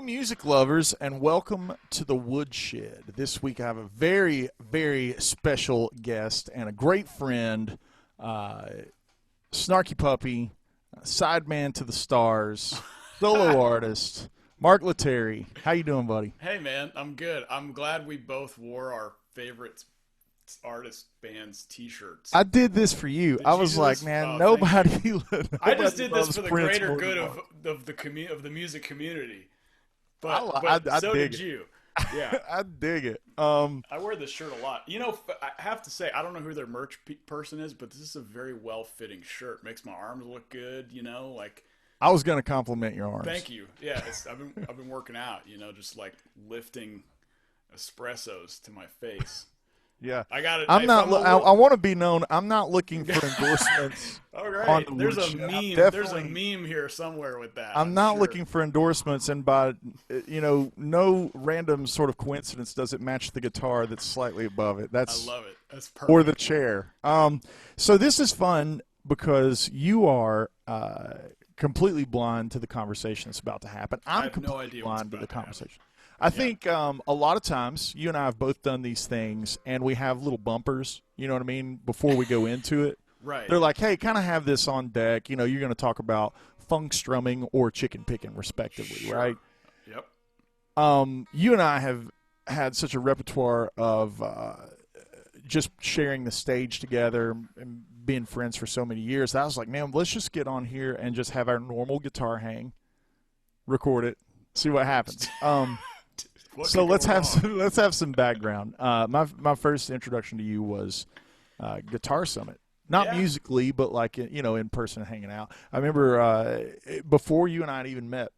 music lovers, and welcome to the Woodshed. This week I have a very, very special guest and a great friend, Snarky Puppy, sideman to the stars, solo artist, Mark Lettieri. How you doing, buddy? Hey, man, I'm good. I'm glad we both wore our favorite artist band's T-shirts. I did this for you. Did I you was do like, this? man, Oh, nobody. I just did this loves for the Prince greater more than good Mark. of the music community. But I so dig did it. you. Yeah, I dig it. I wear this shirt a lot. You know, I have to say, I don't know who their merch person is, but this is a very well-fitting shirt. Makes my arms look good. You know, like. I was gonna compliment your arms. Thank you. Yeah, I've been working out. You know, just like lifting espressos to my face. Yeah, I got it. I'm not. I want to be known. I'm not looking for endorsements. All right. On the There's a Woodshed. meme. Definitely- There's a meme here somewhere with that. I'm not sure. looking for endorsements, and by no random sort of coincidence does it match the guitar that's slightly above it. I That's love it. That's perfect. or the chair. So this is fun because you are completely blind to the conversation that's about to happen. I I'm have no completely idea what's blind to the about to happen. conversation. I think a lot of times you and I have both done these things, and we have little bumpers. You know what I mean? Before we go into it. Right. They're like, hey, kind of have this on deck. You know, you're going to talk about funk strumming or chicken picking, respectively, Sure. right? Yep. You and I have had such a repertoire of just sharing the stage together and being friends for so many years. That I was like, man, let's just get on here and just have our normal guitar hang, record it, see what happens. What So could let's go have wrong? let's have some background. My first introduction to you was Guitar Summit. Not Yeah. musically, but like in person hanging out. I remember before you and I had even met,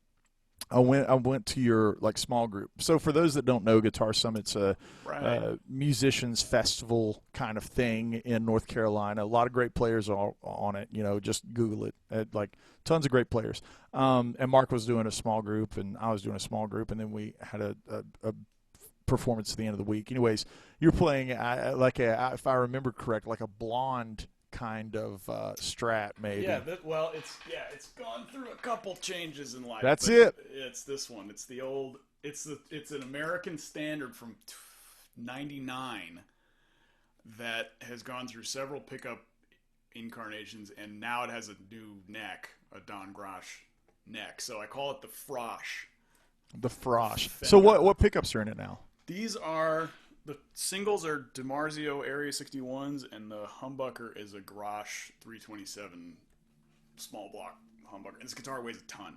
I went to your like small group. So for those that don't know, Guitar Summit's a Right. musicians festival kind of thing in North Carolina. A lot of great players are on it. You know, just Google it. Like tons of great players. And Mark was doing a small group, and I was doing a small group, and then we had a performance at the end of the week. Anyways, you're playing if I remember correct, like a blonde kind of Strat, maybe. Yeah. It's gone through a couple changes in life. That's but it. It's this one. It's the old. It's an American standard from '99 that has gone through several pickup incarnations, and now it has a new neck, a Don Grosh neck. So I call it the Frosh. The Frosh. So what pickups are in it now? These are the singles are DiMarzio Area 61s, and the humbucker is a Grosh 327 small block humbucker. And this guitar weighs a ton.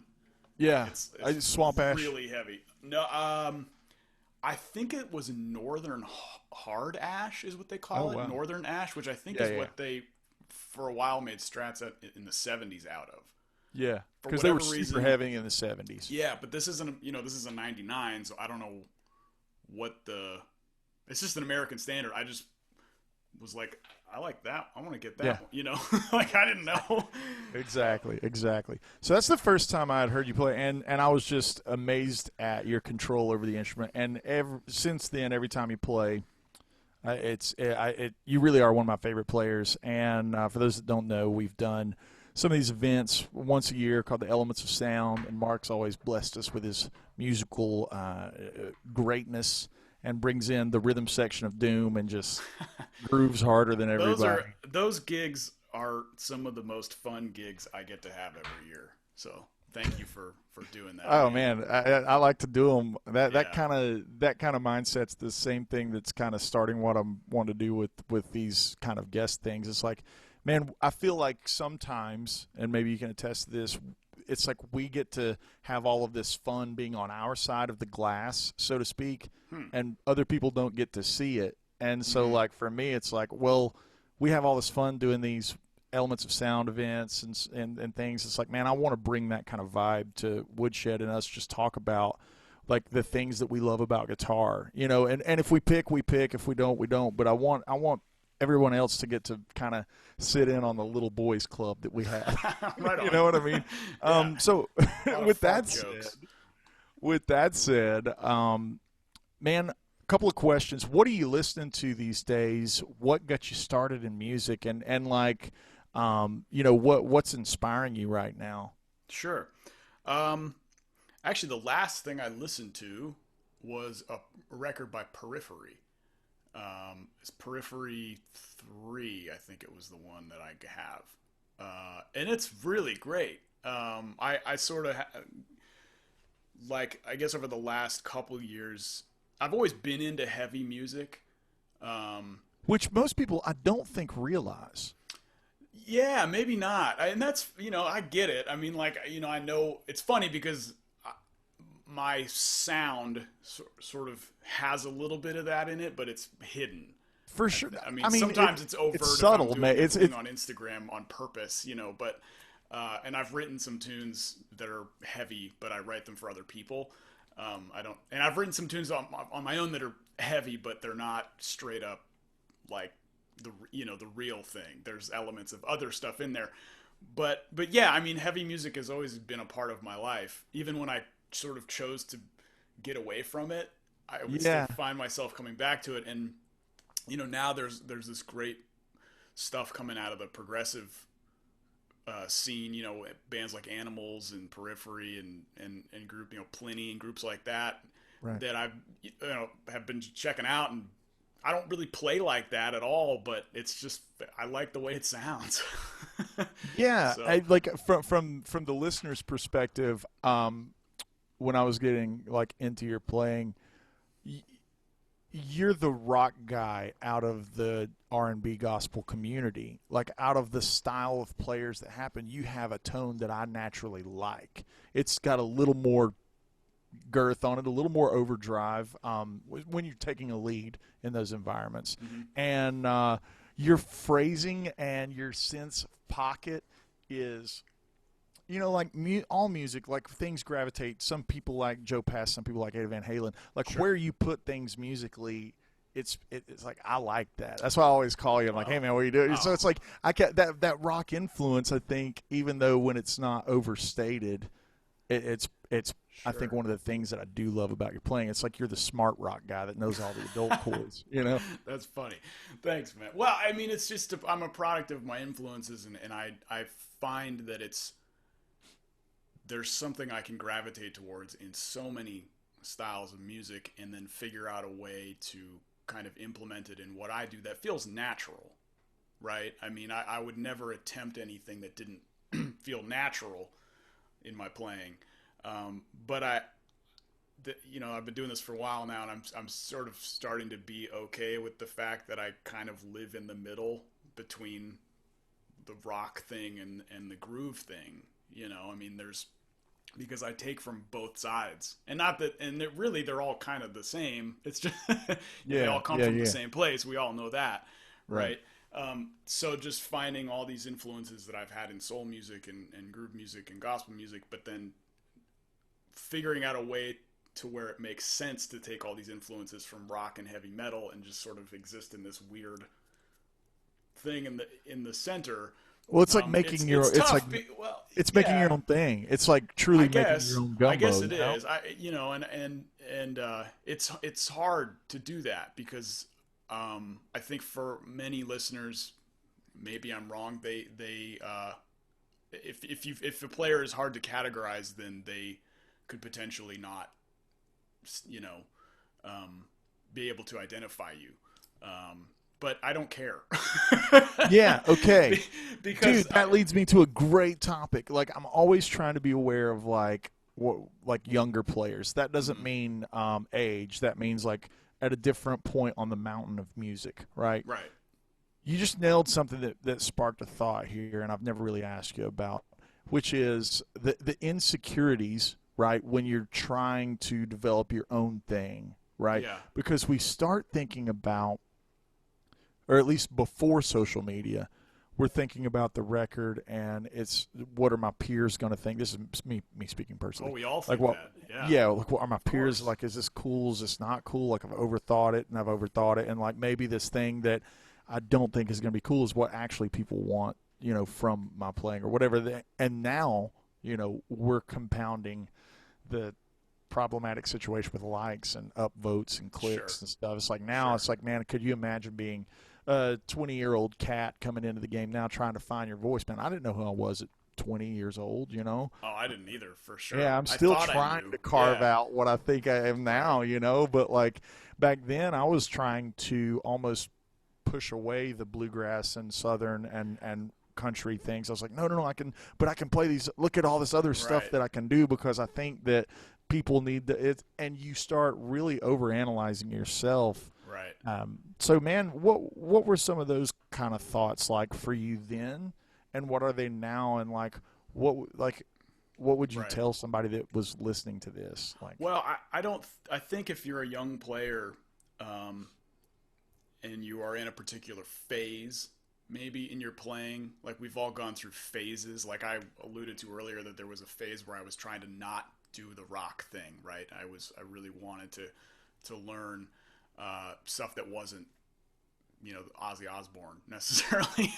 Yeah, It's Swamp Ash. really heavy. No, I think it was Northern Hard Ash is what they call Oh, it. wow. Northern Ash, which I think Yeah, is yeah. what they for a while made Strats in the 70s out of. Yeah, For because they were whatever super reason- heavy in the 70s. Yeah, but this isn't, this is a 99, so I don't know it's just an American standard. I just was like, I like that. I want to get that Yeah. one, like I didn't know. Exactly. So that's the first time I had heard you play, and I was just amazed at your control over the instrument. And since then, every time you play, you really are one of my favorite players. And for those that don't know, we've done some of these events once a year called the Elements of Sound, and Mark's always blessed us with his musical greatness and brings in the rhythm section of doom and just grooves harder than everybody. Those gigs are some of the most fun gigs I get to have every year. So thank you for doing that. Oh man, I like to do them. That Yeah. kind of mindset's the same thing that's kind of starting what I'm wanting to do with these kind of guest things. It's like, man, I feel like sometimes, and maybe you can attest to this, it's like we get to have all of this fun being on our side of the glass, so to speak, and other people don't get to see it. And so, like, for me, it's like, well, we have all this fun doing these Elements of Sound events and things. It's like, man, I want to bring that kind of vibe to Woodshed and us just talk about, like, the things that we love about guitar, and if we pick, we pick. If we don't, we don't. But I want everyone else to get to kind of sit in on the little boys club that we have. Right on. You know what I mean? Yeah. So A lot of with fun that jokes. said, man, a couple of questions. What are you listening to these days? What got you started in music? And like, what's inspiring you right now? Sure. Actually, the last thing I listened to was a record by Periphery. It's Periphery 3, I think it was the one that I have. And it's really great. I sort of, like, I guess over the last couple years, I've always been into heavy music. Which most people, I don't think, realize. Yeah, maybe not. And that's, I get it. I mean, like, I know it's funny because my sound sort of has a little bit of that in it, but it's hidden. For sure. I mean sometimes it's overt. It's subtle, man. It's on Instagram on purpose, but and I've written some tunes that are heavy, but I write them for other people. And I've written some tunes on my own that are heavy, but they're not straight up like the real thing. There's elements of other stuff in there. But yeah, I mean, heavy music has always been a part of my life. Even when I sort of chose to get away from it, I would still find myself coming back to it. And now there's this great stuff coming out of the progressive scene, bands like Animals and Periphery and group, Pliny and groups like that, right, that I've have been checking out. And I don't really play like that at all, but it's just, I like the way it sounds. Yeah. So. Like from the listener's perspective, when I was getting like into your playing, you're the rock guy out of the R&B gospel community. Like, out of the style of players that happen, you have a tone that I naturally like. It's got a little more girth on it, a little more overdrive when you're taking a lead in those environments. Mm-hmm. And your phrasing and your sense of pocket is, like all music, like things gravitate. Some people like Joe Pass, some people like Eddie Van Halen. Like, sure, where you put things musically, it's like, I like that. That's why I always call you. I'm like, hey man, what are you doing? So it's like, I get that rock influence. I think, even though when it's not overstated, it's sure, I think one of the things that I do love about your playing, it's like you're the smart rock guy that knows all the adult chords. That's funny. Thanks, man. Well, I mean, it's just I'm a product of my influences, and I find that there's something I can gravitate towards in so many styles of music, and then figure out a way to kind of implement it in what I do that feels natural, right? I mean, I would never attempt anything that didn't feel natural in my playing. But I've been doing this for a while now, and I'm sort of starting to be okay with the fact that I kind of live in the middle between the rock thing and the groove thing. I mean, because I take from both sides, and not that, and they're all kind of the same. It's just they all come from the same place. We all know that, right? So just finding all these influences that I've had in soul music and groove music and gospel music, but then figuring out a way to where it makes sense to take all these influences from rock and heavy metal and just sort of exist in this weird thing in the center. Well, it's like making your own thing. It's like truly making your own gumbo. I guess it is. It's hard to do that because I think for many listeners, maybe I'm wrong. If a player is hard to categorize, then they could potentially not, be able to identify you. But I don't care. Yeah, okay. Because dude, that leads me to a great topic. Like, I'm always trying to be aware of like younger players. That doesn't mean age. That means like at a different point on the mountain of music, right? Right. You just nailed something that sparked a thought here, and I've never really asked you about, which is the insecurities, right, when you're trying to develop your own thing, right? Yeah. Because we start thinking about, or at least before social media, we're thinking about the record, and it's, what are my peers going to think? This is me speaking personally. Oh, we all think like, that. Yeah. Yeah, like, what are my peers, like, is this cool? Is this not cool? Like, I've overthought it, and like maybe this thing that I don't think is going to be cool is what actually people want, from my playing or whatever. And now, we're compounding the problematic situation with likes and upvotes and clicks and stuff. It's like now it's like, man, could you imagine being a 20-year-old cat coming into the game now trying to find your voice? Man, I didn't know who I was at 20 years old, you know? Oh, I didn't either, for sure. Yeah, I'm I still thought I trying knew. to carve Yeah. out what I think I am now, you know? But like back then, I was trying to almost push away the bluegrass and southern and country things. I was like, no, I can play these. Look at all this other stuff Right. that I can do, because I think that people need it. And you start really overanalyzing yourself. Right. So, man, what were some of those kind of thoughts like for you then, and what are they now? And what would you Right. tell somebody that was listening to this? Like, Well, I don't. I think if you're a young player, and you are in a particular phase, maybe in your playing, like we've all gone through phases. Like I alluded to earlier, that there was a phase where I was trying to not do the rock thing. Right. I really wanted to learn stuff that wasn't, Ozzy Osbourne necessarily.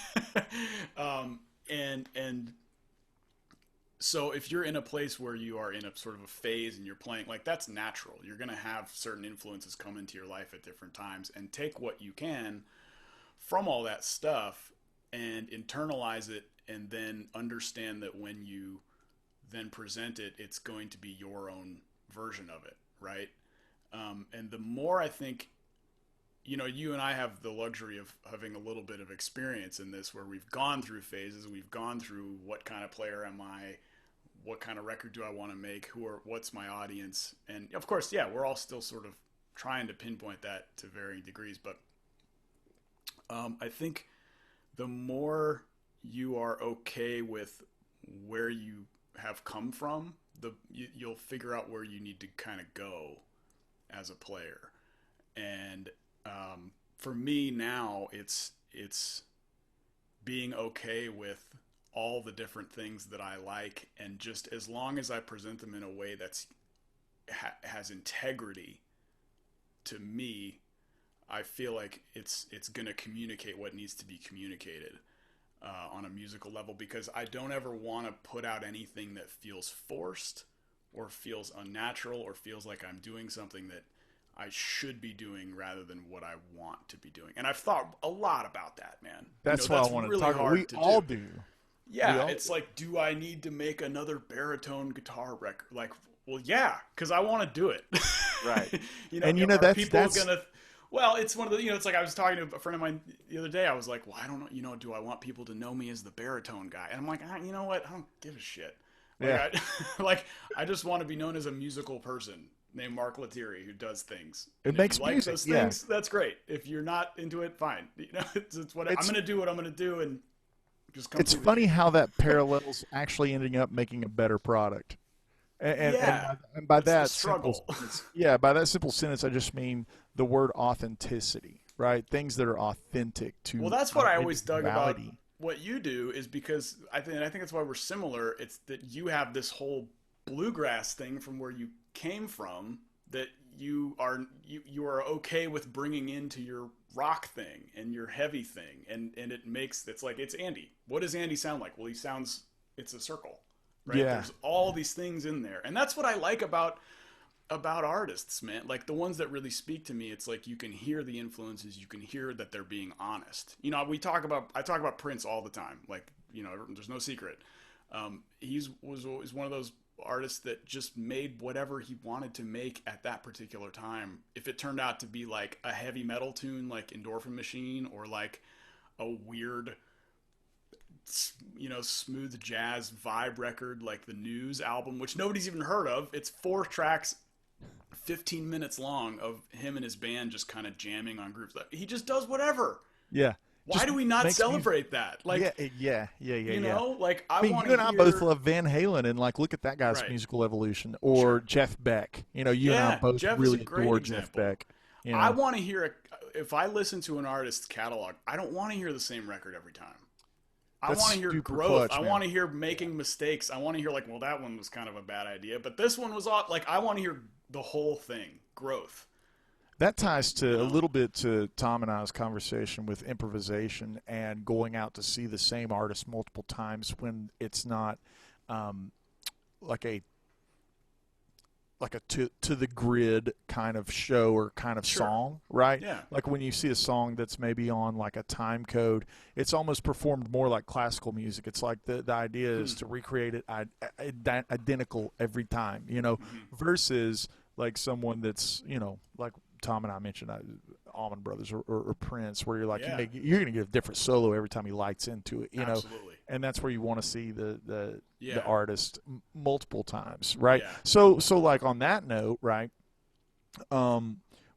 And so if you're in a place where you are in a sort of a phase and you're playing, like, that's natural. You're going to have certain influences come into your life at different times, and take what you can from all that stuff and internalize it, and then understand that when you then present it, it's going to be your own version of it. Right. And the more I think, you and I have the luxury of having a little bit of experience in this, where we've gone through phases, we've gone through what kind of player am I, what kind of record do I want to make, what's my audience, and of course, yeah, we're all still sort of trying to pinpoint that to varying degrees, but I think the more you are okay with where you have come from, you'll figure out where you need to kind of go as a player, and for me now, it's being okay with all the different things that I like, and just as long as I present them in a way that's has integrity to me, I feel like it's going to communicate what needs to be communicated on a musical level, because I don't ever want to put out anything that feels forced or feels unnatural or feels like I'm doing something that I should be doing rather than what I want to be doing. And I've thought a lot about that, man. that's what I want to talk about. We all do. Yeah, it's like, do I need to make another baritone guitar record? Like, well, yeah, because I want to do it. Right. And that's people gonna? Well, it's one of the, it's like I was talking to a friend of mine the other day. I was like, well, I don't know, do I want people to know me as the baritone guy? And I'm like, you know what? I don't give a shit. Like, yeah. I just want to be known as a musical person named Mark Lettieri who does things. It makes like music. Those things, that's great. If you're not into it, fine. It's what I'm going to do. What I'm going to do, and just come. It's funny how that parallels actually ending up making a better product. And by that struggle. By that simple sentence, I just mean the word authenticity, right? Things that are authentic to. Well, that's what I always dug about what you do, is because I think that's why we're similar. It's that you have this whole bluegrass thing from where you came from, that you are okay with bringing into your rock thing and your heavy thing, and it's like, it's Andy. What does Andy sound like? Well, it's a circle, right? Yeah. There's all these things in there, and that's what I like about artists, man. Like the ones that really speak to me, it's like you can hear the influences, you can hear that they're being honest. I talk about Prince all the time. Like, there's no secret. He was always one of those artists that just made whatever he wanted to make at that particular time. If it turned out to be like a heavy metal tune like Endorphin Machine, or like a weird, smooth jazz vibe record like the News album, which nobody's even heard of. It's 4 tracks, 15 minutes long, of him and his band just kind of jamming on grooves. He just does whatever. Yeah. Why do we not celebrate that? Like, yeah. Like, I mean, you and I both love Van Halen, and like, look at that guy's musical evolution. Or Jeff Beck. You and I both really adore Jeff Beck. I want to hear if I listen to an artist's catalog, I don't want to hear the same record every time. I want to hear growth. I want to hear making mistakes. I want to hear, like, well, that one was kind of a bad idea, but this one was off. Like, I want to hear the whole thing, growth. That ties to a little bit to Tom and I's conversation with improvisation and going out to see the same artist multiple times when it's not like like a to the grid kind of show or kind of song, right? Yeah. Like when you see a song that's maybe on like a time code, it's almost performed more like classical music. It's like the idea is to recreate it identical every time, you know, versus like someone that's, you know, like Tom and I mentioned, Allman Brothers or Prince, where you're like, you're going to get a different solo every time he lights into it, you know, and that's where you want to see the artist multiple times, right? Yeah. So like on that note, right,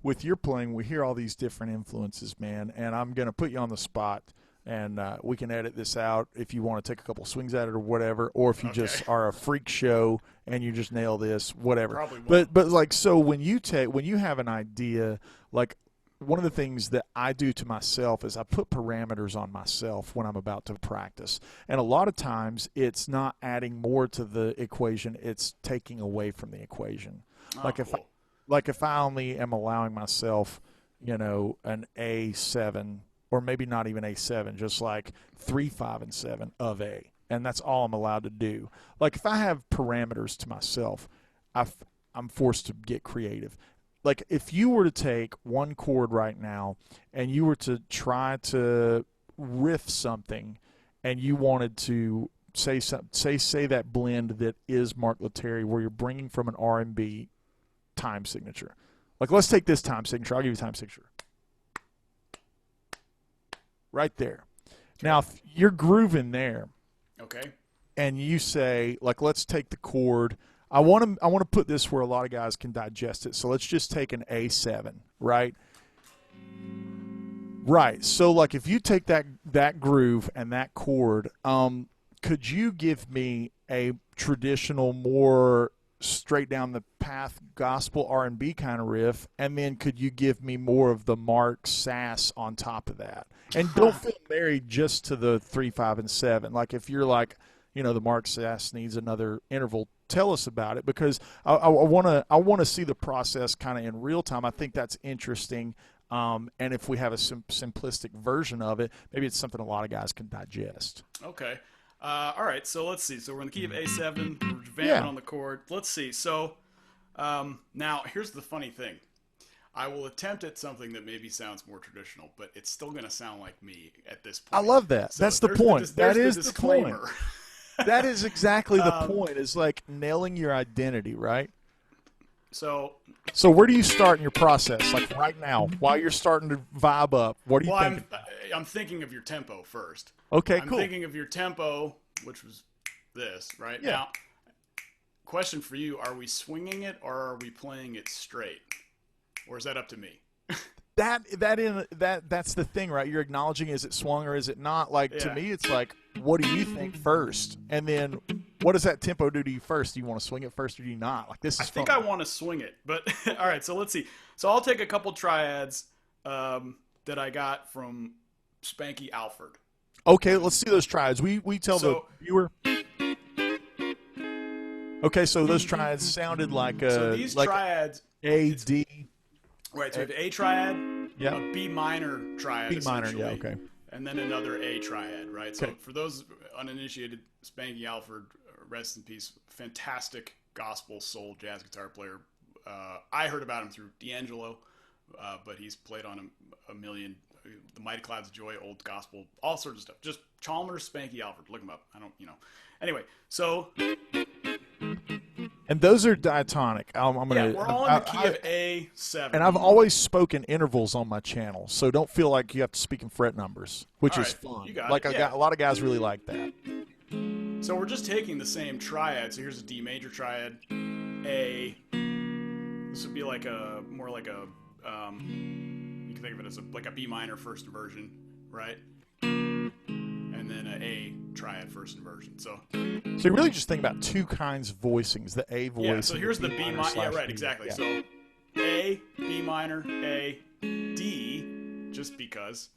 with your playing, we hear all these different influences, man, and I'm going to put you on the spot. And we can edit this out if you want to take a couple swings at it or whatever, or if you just are a freak show and you just nail this, whatever. Probably won't. But like, so when you have an idea, like one of the things that I do to myself is I put parameters on myself when I'm about to practice. And a lot of times it's not adding more to the equation, it's taking away from the equation. If I only am allowing myself, you know, an A7, or maybe not even A7, just like 3, 5, and 7 of A. And that's all I'm allowed to do. Like if I have parameters to myself, I'm forced to get creative. Like if you were to take one chord right now and you were to try to riff something and you wanted to say that blend that is Mark Lettieri where you're bringing from an R&B time signature. Like let's take this time signature. I'll give you a time signature. Right there. Now, if you're grooving there, okay, and you say, like, let's take the chord. I want to put this where a lot of guys can digest it. So let's just take an A7, right? Right. So, like, if you take that groove and that chord, could you give me a traditional, more straight down the path gospel R&B kind of riff, and then could you give me more of the Mark sass on top of that? And don't feel married just to the 3, 5, and 7. Like if you're like, you know, the Mark sass needs another interval, tell us about it, because I want to see the process kind of in real time. I think that's interesting. And if we have a simplistic version of it, maybe it's something a lot of guys can digest. Okay. All right, so let's see. So we're in the key of A7. We're vamping on the chord. Let's see. So now here's the funny thing. I will attempt at something that maybe sounds more traditional, but it's still going to sound like me at this point. I love that. So that's the point. That is the point. That is exactly the point. Is like nailing your identity, right? So where do you start in your process? Like right now, while you're starting to vibe up, what are you thinking? I'm thinking of your tempo first. Okay, I'm cool. thinking of your tempo, which was this, right? Yeah. Now, question for you, are we swinging it or are we playing it straight? Or is that up to me? That's the thing, right? You're acknowledging, is it swung or is it not? Like to me, it's like, what do you think first? And then what does that tempo do to you first? Do you want to swing it first or do you not? Like this is I think I want to swing it, but all right, so let's see. So I'll take a couple triads that I got from Spanky Alford. Okay, let's see those triads. We tell the viewer. Okay, so those triads sounded like so these like triads A D. Right, so we have A triad, a B minor triad, B minor, yeah, okay, and then another A triad, right? Okay. So for those uninitiated, Spanky Alford, rest in peace, fantastic gospel soul jazz guitar player. I heard about him through D'Angelo, but he's played on a million, the Mighty Clouds of Joy, old gospel, all sorts of stuff. Just Chalmers, Spanky Alford, look him up. I don't, Anyway, so. And those are diatonic. We're all in the key of A7. And I've always spoken intervals on my channel, so don't feel like you have to speak in fret numbers, which is fun. You got like it. A lot of guys really like that. So we're just taking the same triad. So here's a D major triad, A. This would be like a more like a you can think of it as like a B minor first inversion, right? And then an A triad first inversion. So you really just think about two kinds of voicings: the A voice. Yeah. So here's the B minor. Yeah, right. Exactly. Yeah. So A, B minor, A, D, just because,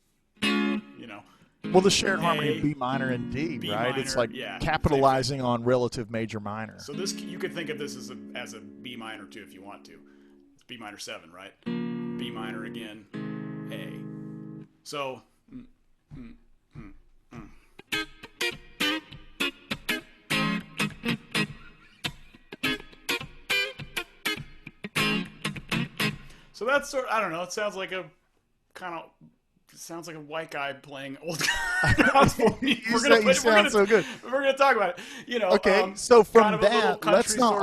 Well, the shared harmony of B minor and D, B right? Minor, it's like capitalizing on relative major minor. So this, you could think of this as a B minor too, if you want to. It's B minor 7, right? B minor again, A. So. So that's sort of, I don't know, it sounds like a kind of, sounds like a white guy playing old gospel music. You sound so good. We're going to talk about it. You know, okay, so from kind of that, let's not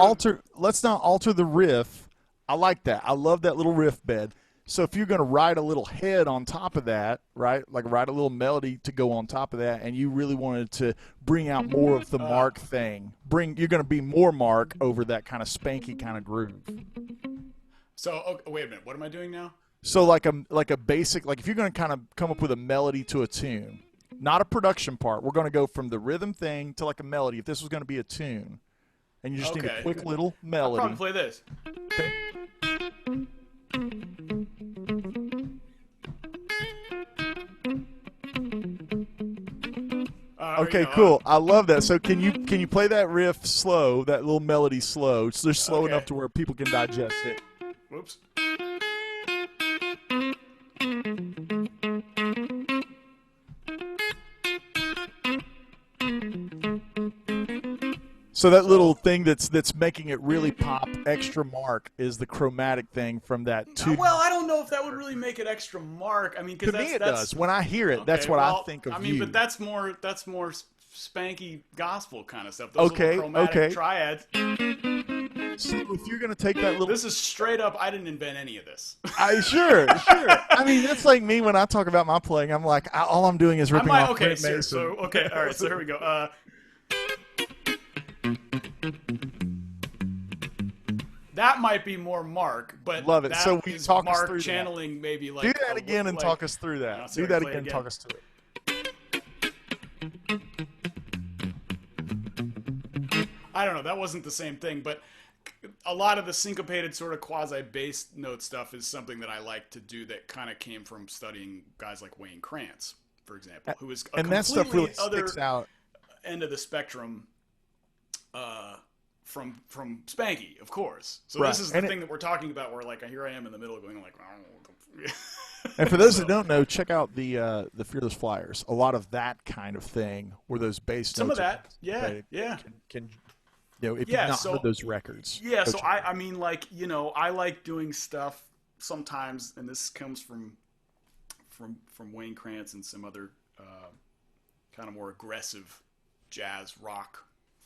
alter the riff. I like that. I love that little riff bed. So if you're going to write a little head on top of that, right, like write a little melody to go on top of that, and you really wanted to bring out more of the Mark thing, you're going to be more Mark over that kind of spanky kind of groove. So okay, wait a minute, what am I doing now? So like a basic, like if you're going to kind of come up with a melody to a tune, not a production part, we're going to go from the rhythm thing to like a melody. If this was going to be a tune, and you just need a quick little melody. I'll probably play this. Okay. Okay, cool. I love that. So can you play that riff slow, that little melody slow, so they're slow enough to where people can digest it? Whoops. So that little thing that's making it really pop extra Mark is the chromatic thing from that too. Well, I don't know if that would really make it extra Mark. I mean, to me it does. When I hear it, that's what I think of. I mean, but that's more spanky gospel kind of stuff. Those little chromatic triads. So if you're gonna take that little, this is straight up. I didn't invent any of this. Sure. I mean, that's like me when I talk about my playing. I'm like, all I'm doing is ripping off. Okay, sir. So all right. So here we go. That might be more Mark, but love it. So we talk Mark us through channeling that. Maybe like do that again and talk us through that. Do that again and talk us through it. I don't know. That wasn't the same thing, but a lot of the syncopated sort of quasi-bass note stuff is something that I like to do that kind of came from studying guys like Wayne Krantz, for example, who is a that stuff really sticks out. End of the spectrum from Spanky, of course. So this is the thing that we're talking about where like here I am in the middle going like and for those that don't know, check out the Fearless Flyers. A lot of that kind of thing where those bass notes. Some of that. Can if you've not heard those records. Yeah, so I mean like, I like doing stuff sometimes, and this comes from Wayne Krantz and some other kind of more aggressive jazz rock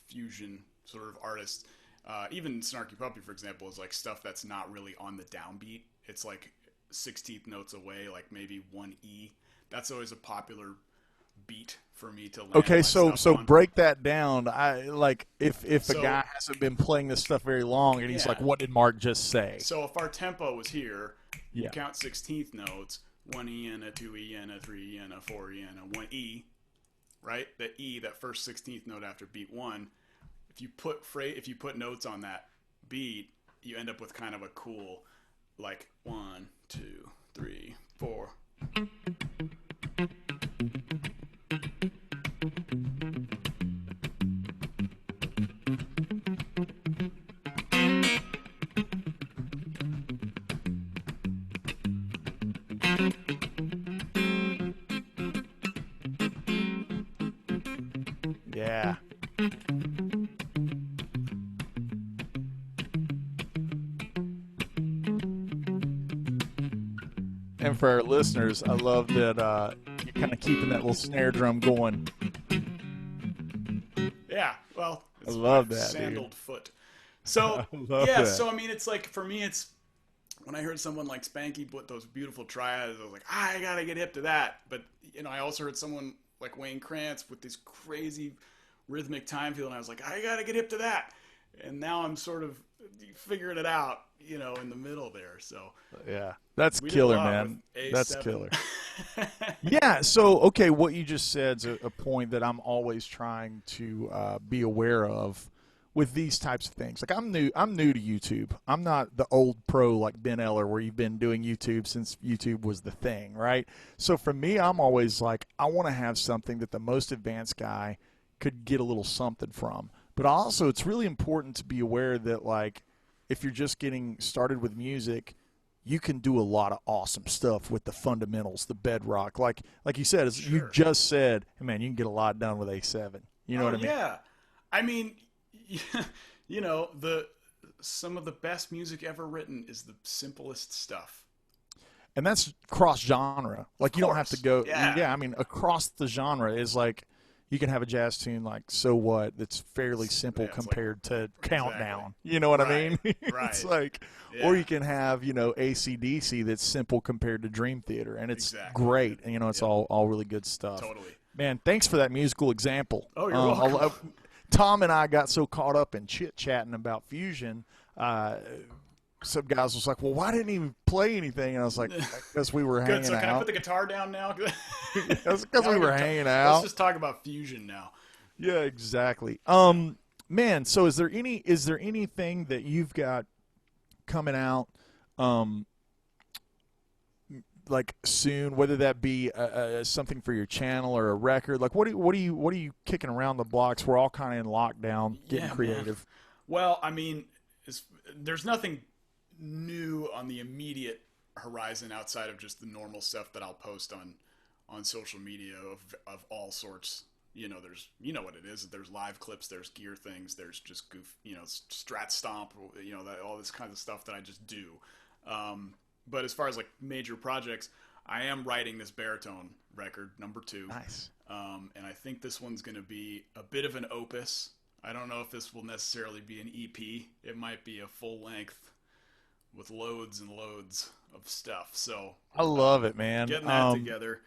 fusion sort of artists. Even Snarky Puppy, for example, is like stuff that's not really on the downbeat. It's like 16th notes away, like maybe 1 E. That's always a popular beat for me to land so break that down. I like if a guy hasn't been playing this stuff very long and he's like, what did Mark just say? So if our tempo was here, you count 16th notes, 1 E and a 2 E and a 3 E and a 4 E and a 1 E, right? The E, that first 16th note after beat 1, if you put notes on that beat, you end up with kind of a cool like 1, 2, 3, 4. Yeah. And for our listeners, I love that you're kind of keeping that little snare drum going. Yeah, well, I love that, sandaled dude. Foot. So that. So I mean, it's like for me, it's when I heard someone like Spanky put those beautiful triads, I was like, I gotta get hip to that. But I also heard someone like Wayne Krantz with these crazy rhythmic time feel, and I was like, I gotta get hip to that. And now I'm sort of figuring it out, in the middle there. So yeah, that's killer, man. That's killer. Yeah. So what you just said is a point that I'm always trying to be aware of with these types of things. Like I'm new to YouTube. I'm not the old pro like Ben Eller where you've been doing YouTube since YouTube was the thing, right? So for me, I'm always like, I want to have something that the most advanced guy could get a little something from. But also, it's really important to be aware that, like, if you're just getting started with music, you can do a lot of awesome stuff with the fundamentals, the bedrock. Like you said, you just said, hey, man, you can get a lot done with A7. You know what I mean? Yeah. I mean, some of the best music ever written is the simplest stuff. And that's cross genre. Like, you don't have to go. Yeah. I mean, across the genre is like, you can have a jazz tune like "So What" that's fairly simple compared to Countdown. You know what I mean? Right. It's like, or you can have, you know, AC/DC that's simple compared to Dream Theater, and it's great. And, you know, it's all really good stuff. Totally. Man, thanks for that musical example. Oh, you're welcome. Tom and I got so caught up in chit-chatting about fusion. Some guys was like, well, why didn't he play anything? And I was like, because we were hanging out. So can I put the guitar down now? That's because we were hanging out. Let's just talk about fusion now. Yeah, exactly. Man, so is there anything that you've got coming out like soon, whether that be something for your channel or a record? Like, what are you kicking around the blocks? We're all kind of in lockdown, getting creative. Man. Well, I mean, there's nothing new on the immediate horizon outside of just the normal stuff that I'll post on social media of all sorts. You know, there's, you know what it is. There's live clips, there's gear things, there's just strat stomp, you know, all this kind of stuff that I just do. But as far as like major projects, I am writing this baritone record, #2. Nice. And I think this one's going to be a bit of an opus. I don't know if this will necessarily be an EP. It might be a full length with loads and loads of stuff. So I love it, man. Getting that together.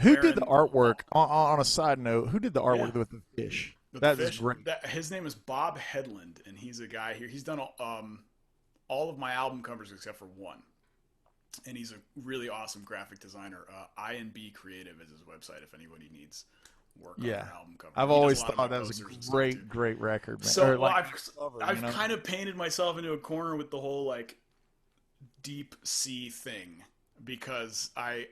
Who did the artwork? On a side note, who did the artwork with the fish? That is great. His name is Bob Headland, and he's a guy here. He's done all of my album covers except for one. And he's a really awesome graphic designer. I&B Creative is his website if anybody needs work on their album cover. I've always thought that was a great record, man. So I've kind of painted myself into a corner with the whole like deep sea thing, because I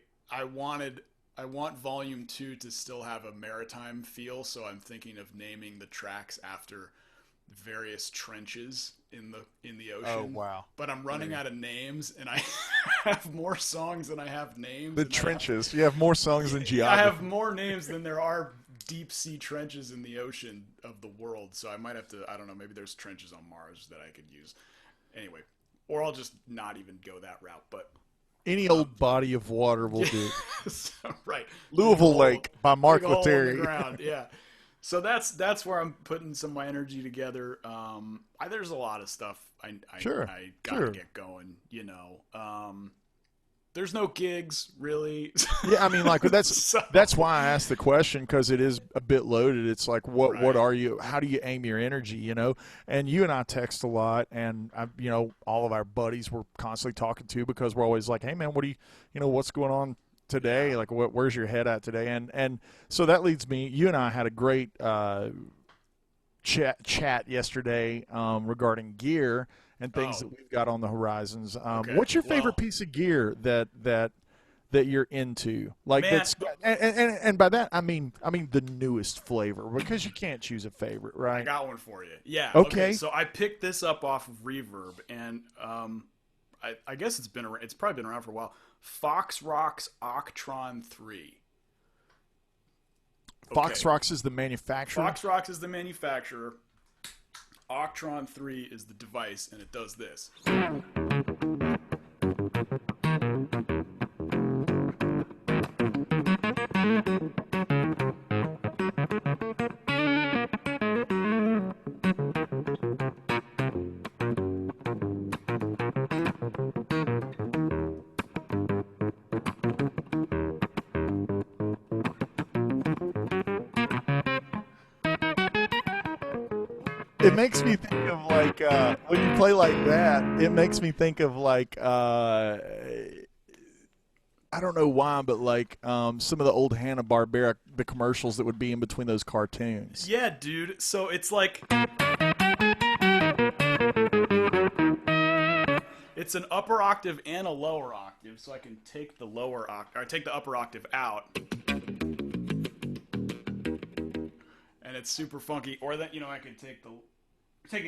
want Volume 2 to still have a maritime feel, so I'm thinking of naming the tracks after various trenches in the ocean. Oh, wow. But I'm running out of names, and I have more songs than I have names. The trenches. You have more songs than geography. I have more names than there are deep sea trenches in the ocean of the world, so I might have to, I don't know, maybe there's trenches on Mars that I could use. Anyway, or I'll just not even go that route, but any old body of water will do. Right. Louisville Lake by Mark Lettieri. Yeah. So that's where I'm putting some of my energy together. There's a lot of stuff I gotta get going, you know. There's no gigs really. Yeah, I mean, like that's why I asked the question, because it is a bit loaded. It's like, what are you? How do you aim your energy? You know, and you and I text a lot, and you know, all of our buddies we're constantly talking to, because we're always like, hey man, what do you know, what's going on today? Yeah. Like, where's your head at today? And so that leads me. You and I had a great chat yesterday regarding gear and things that we've got on the horizons. What's your favorite piece of gear that you're into? Like, man, and by that I mean the newest flavor, because you can't choose a favorite, right? I got one for you. Yeah. Okay. So I picked this up off of Reverb, and I guess it's probably been around for a while. Fox Rocks Octron 3. Fox Rocks is the manufacturer? Fox Rocks is the manufacturer. Octron 3 is the device, and it does this. It makes me think of like when you play like that. It makes me think of like I don't know why, but like some of the old Hanna-Barbera, the commercials that would be in between those cartoons. Yeah, dude. So it's like it's an upper octave and a lower octave, so I can take the take the upper octave out. And it's super funky. Or that, you know, I can take the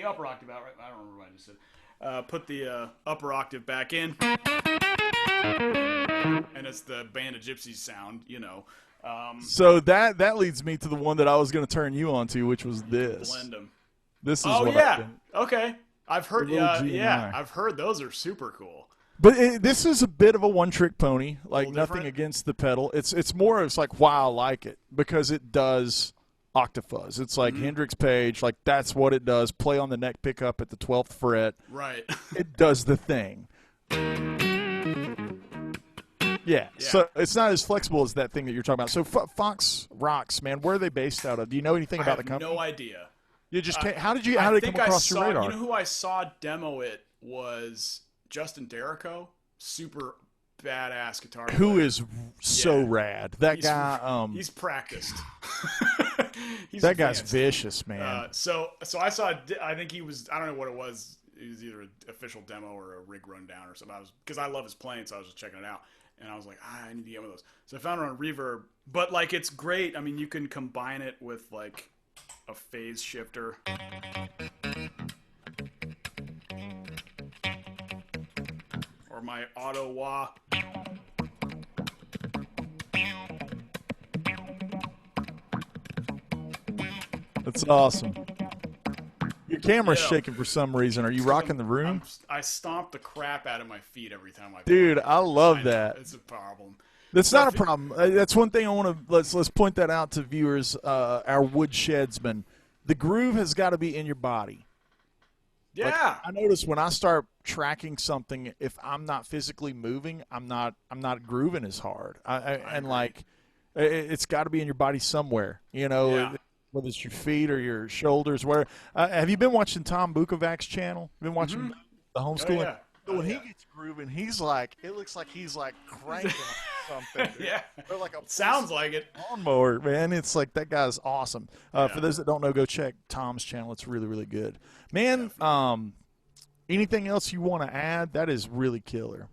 upper octave out, right? I don't remember what I just said. Put the upper octave back in. And it's the Band of Gypsies sound, you know. So that leads me to the one that I was going to turn you on to, which was this. Blend them. This is okay. I've heard, little G and yeah, I. I've heard those are super cool. But this is a bit of a one-trick pony. Like, nothing different? against the pedal. It's more. It's like why I like it because it does octafuzz. It's like Hendrix Page. Like that's what it does. Play on the neck pickup at the 12th fret. Right. It does the thing. Yeah. So it's not as flexible as that thing that you're talking about. So Fox Rocks, man, where are they based out of? Do you know anything about the company? No idea. You just can't, how did it come across your radar? You know who I saw demo it was Justin Derrico, super badass guitar player. Who is so rad. That guy he's practiced. That guy's vicious, man. So I saw, I think he was, I don't know what it was. It was either an official demo or a rig rundown or something. Because I love his playing, so I was just checking it out. And I was like, I need to get one of those. So I found it on Reverb. But, like, it's great. I mean, you can combine it with, like, a phase shifter. Or my auto wah. That's awesome. Your camera's shaking for some reason. Are you rocking the room? I stomp the crap out of my feet every time I play. Dude, I love that. It's a problem. That's not a problem. That's one thing I want to let's point that out to viewers. Our woodsheds,men, the groove has got to be in your body. Yeah. Like, I notice when I start tracking something, if I'm not physically moving, I'm not grooving as hard. And like, it's got to be in your body somewhere. You know. Yeah. Whether it's your feet or your shoulders, where have you been watching Tom Bukovac's channel? Been watching the homeschooling? Oh, yeah. So when he gets grooving, he's like, it looks like he's like cranking something. Yeah, or like sounds like it. Lawnmower, man. It's like that guy's awesome. For those that don't know, go check Tom's channel. It's really, really good, man. Anything else you want to add? That is really killer.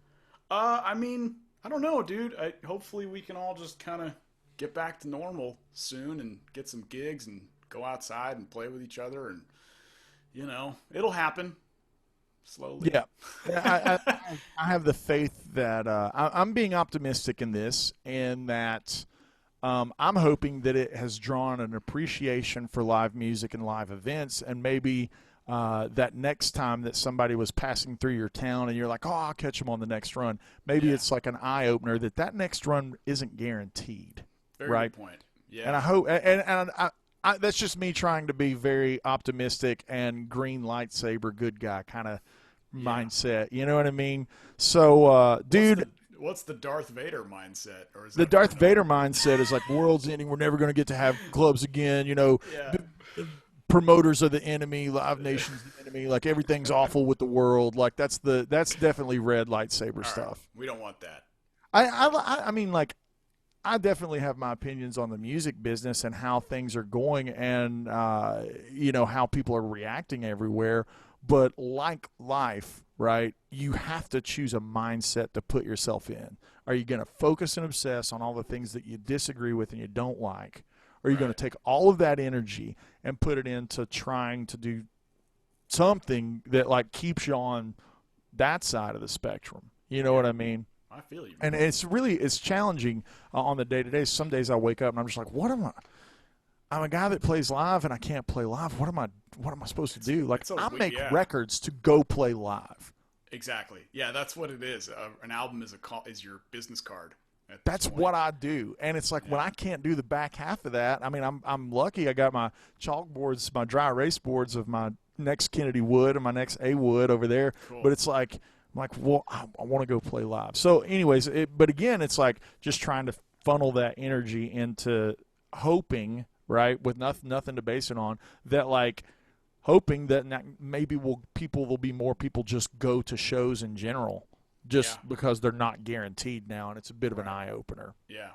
I mean, I don't know, dude. Hopefully we can all just kind of get back to normal soon and get some gigs and go outside and play with each other, and you know, it'll happen slowly. Yeah, I have the faith that I'm being optimistic in this, and that I'm hoping that it has drawn an appreciation for live music and live events, and maybe that next time that somebody was passing through your town and you're like, oh, I'll catch them on the next run. Maybe it's like an eye opener that next run isn't guaranteed. Very good point. Yeah. And I hope, and I that's just me trying to be very optimistic and green lightsaber good guy kind of mindset. You know what I mean? So, dude. What's the Darth Vader mindset? Or is the Darth Vader mindset is like, world's ending. We're never going to get to have clubs again. You know, promoters are the enemy. Live Nation's the enemy. Like, everything's awful with the world. Like, that's definitely red lightsaber stuff. Right. We don't want that. I mean, like, I definitely have my opinions on the music business and how things are going, and you know, how people are reacting everywhere. But like life, right, you have to choose a mindset to put yourself in. Are you going to focus and obsess on all the things that you disagree with and you don't like? Or are you going to take all of that energy and put it into trying to do something that like keeps you on that side of the spectrum? You know what I mean? I feel you. And it's challenging on the day-to-day. Some days I wake up and I'm just like, what am I? I'm a guy that plays live and I can't play live. What am I supposed to do? Like, I make records to go play live. Exactly. Yeah, that's what it is. An album is your business card. That's what I do. And it's like when I can't do the back half of that, I mean, I'm lucky I got my chalkboards, my dry erase boards of my next Kennedy Wood and my next A Wood over there. Cool. But it's like, I'm like, well, I want to go play live. So anyways, but again, it's like just trying to funnel that energy into hoping, right, with nothing to base it on, that like hoping that maybe people will be more people just go to shows in general just because they're not guaranteed now, and it's a bit of an eye-opener. Yeah.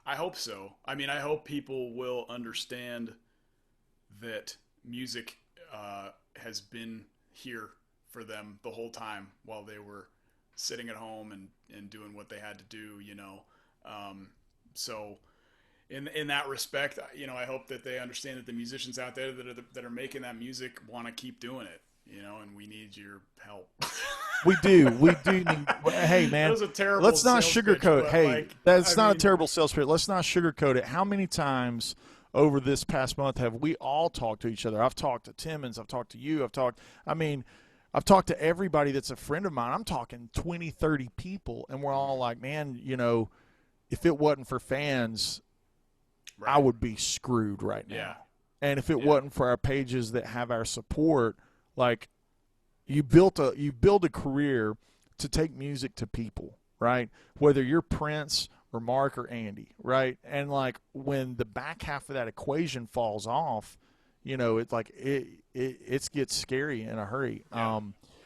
I hope so. I mean, I hope people will understand that music has been here for them the whole time while they were sitting at home and doing what they had to do, you know. So in that respect, you know, I hope that they understand that the musicians out there that are making that music want to keep doing it, you know, and we need your help. We do need, hey man, that was a terrible let's not sugarcoat it. Hey, like, that's not a terrible sales pitch. Let's not sugarcoat it. How many times over this past month have we all talked to each other? I've talked to Timmons, I've talked to you, I mean, I've talked to everybody that's a friend of mine. I'm talking 20, 30 people, and we're all like, man, you know, if it wasn't for fans, Right. I would be screwed right now. Yeah. And if it wasn't for our pages that have our support, like you build a career to take music to people, right? Whether you're Prince or Mark or Andy, right? And like when the back half of that equation falls off, you know, it's like it gets scary in a hurry. Yeah.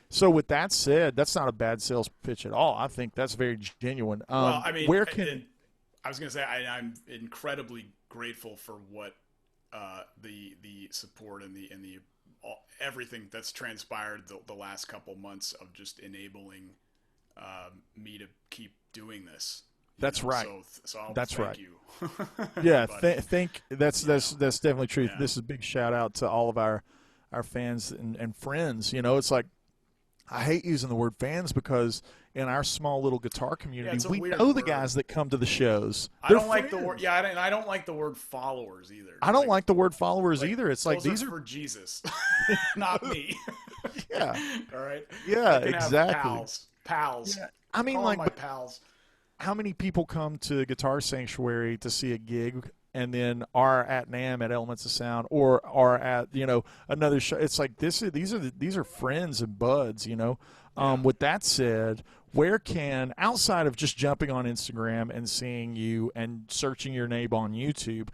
So with that said, that's not a bad sales pitch at all. I think that's very genuine. Well, I mean, where can I was going to say I'm incredibly grateful for what the support and the everything that's transpired the last couple months of just enabling me to keep doing this. That's right. So I'll that's thank right. you. Yeah, that's definitely true. Yeah. This is a big shout out to all of our fans and friends. You know, it's like I hate using the word fans because in our small little guitar community, we know the guys that come to the shows. I don't like the word. Yeah, and I don't like the word followers either. I don't like the word followers either. It's like these are for Jesus, not me. Yeah. All right. Yeah, I can have exactly. Pals. Yeah. I mean, Call like my pals. how many people come to Guitar Sanctuary to see a gig and then are at NAMM at Elements of Sound or are at, you know, another show? It's like these are friends and buds, you know. With that said, where can, outside of just jumping on Instagram and seeing you and searching your name on YouTube,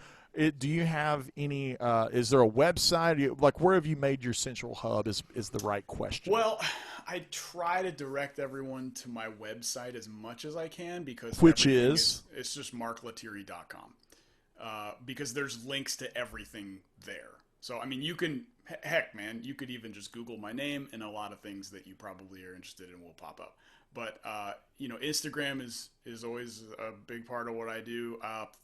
do you have any, is there a website? Like, where have you made your central hub is the right question. Well, I try to direct everyone to my website as much as I can because it's just marklettieri.com. Because there's links to everything there. So, I mean, you can, heck, man, you could even just Google my name and a lot of things that you probably are interested in will pop up. But, you know, Instagram is always a big part of what I do.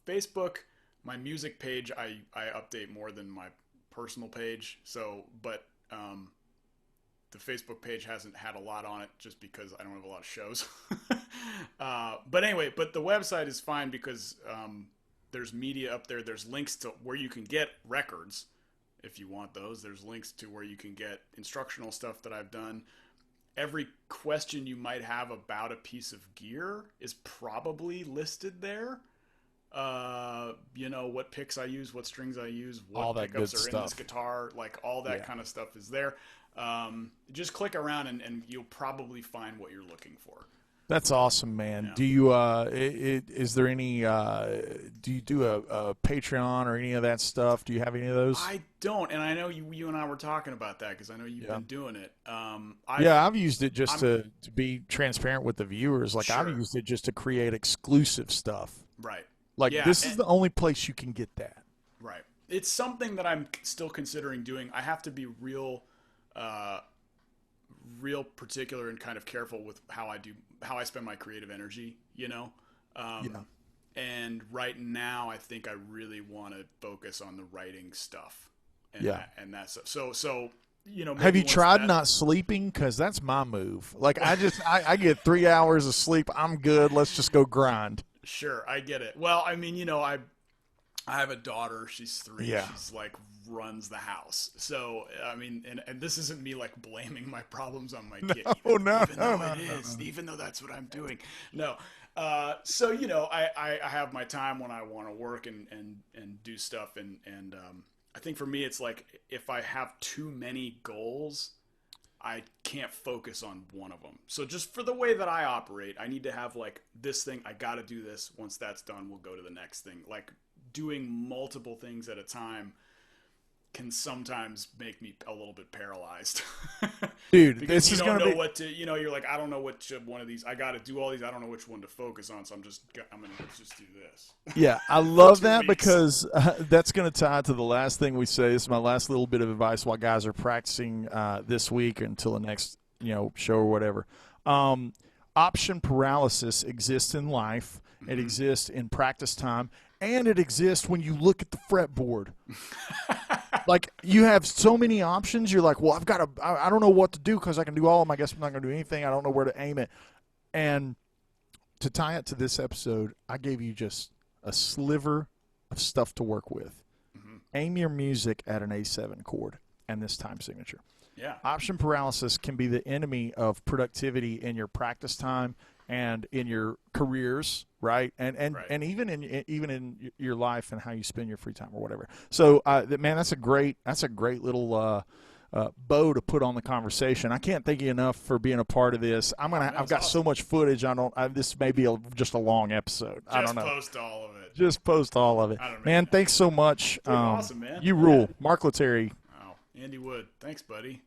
Facebook, my music page, I update more than my personal page. So, but the Facebook page hasn't had a lot on it just because I don't have a lot of shows. But anyway, but the website is fine because there's media up there. There's links to where you can get records if you want those. There's links to where you can get instructional stuff that I've done. Every question you might have about a piece of gear is probably listed there. You know, what picks I use, what strings I use, what pickups are in this guitar, like all that kind of stuff is there. Just click around and you'll probably find what you're looking for. That's awesome, man. Yeah. Do you is there any do you do a Patreon or any of that stuff? Do you have any of those? I don't, and I know you and I were talking about that because I know you've been doing it. I've used it just to be transparent with the viewers. Like, I've used it just to create exclusive stuff. Right. Like, this is the only place you can get that. Right. It's something that I'm still considering doing. I have to be real particular and kind of careful with how I spend my creative energy, you know? And right now I think I really want to focus on the writing stuff and that stuff. So, you know, have you tried not sleeping? Cause that's my move. Like, I get 3 hours of sleep. I'm good. Let's just go grind. Sure. I get it. Well, I mean, you know, I have a daughter. She's 3. Yeah. She's like runs the house. So, I mean, and this isn't me like blaming my problems on my kid. Even though that's what I'm doing. No. So, you know, I have my time when I want to work and do stuff. And I think for me, it's like if I have too many goals, I can't focus on one of them. So just for the way that I operate, I need to have like this thing. I got to do this. Once that's done, we'll go to the next thing. Like, doing multiple things at a time can sometimes make me a little bit paralyzed. Dude, because this you is don't going to know be what to, you know, you're like, I don't know which one of these, I got to do all these. I don't know which one to focus on. So I'm going to just do this. Yeah, I love 2 that weeks. because that's going to tie to the last thing we say. This is my last little bit of advice while guys are practicing this week until the next, you know, show or whatever. Option paralysis exists in life. It exists in practice time. And it exists when you look at the fretboard. Like, you have so many options. You're like, well, I don't know what to do because I can do all of them. I guess I'm not going to do anything. I don't know where to aim it. And to tie it to this episode, I gave you just a sliver of stuff to work with. Aim your music at an A7 chord and this time signature. Yeah. Option paralysis can be the enemy of productivity in your practice time and in your careers, right? And even in your life and how you spend your free time or whatever. So, man, that's a great little bow to put on the conversation. I can't thank you enough for being a part of this. I've got awesome. so much footage. This may be just a long episode. I don't know. Post all of it. Just post all of it. Man, thanks so much. Awesome, man. You rule. Mark Lettieri. Oh, Andy Wood. Thanks, buddy.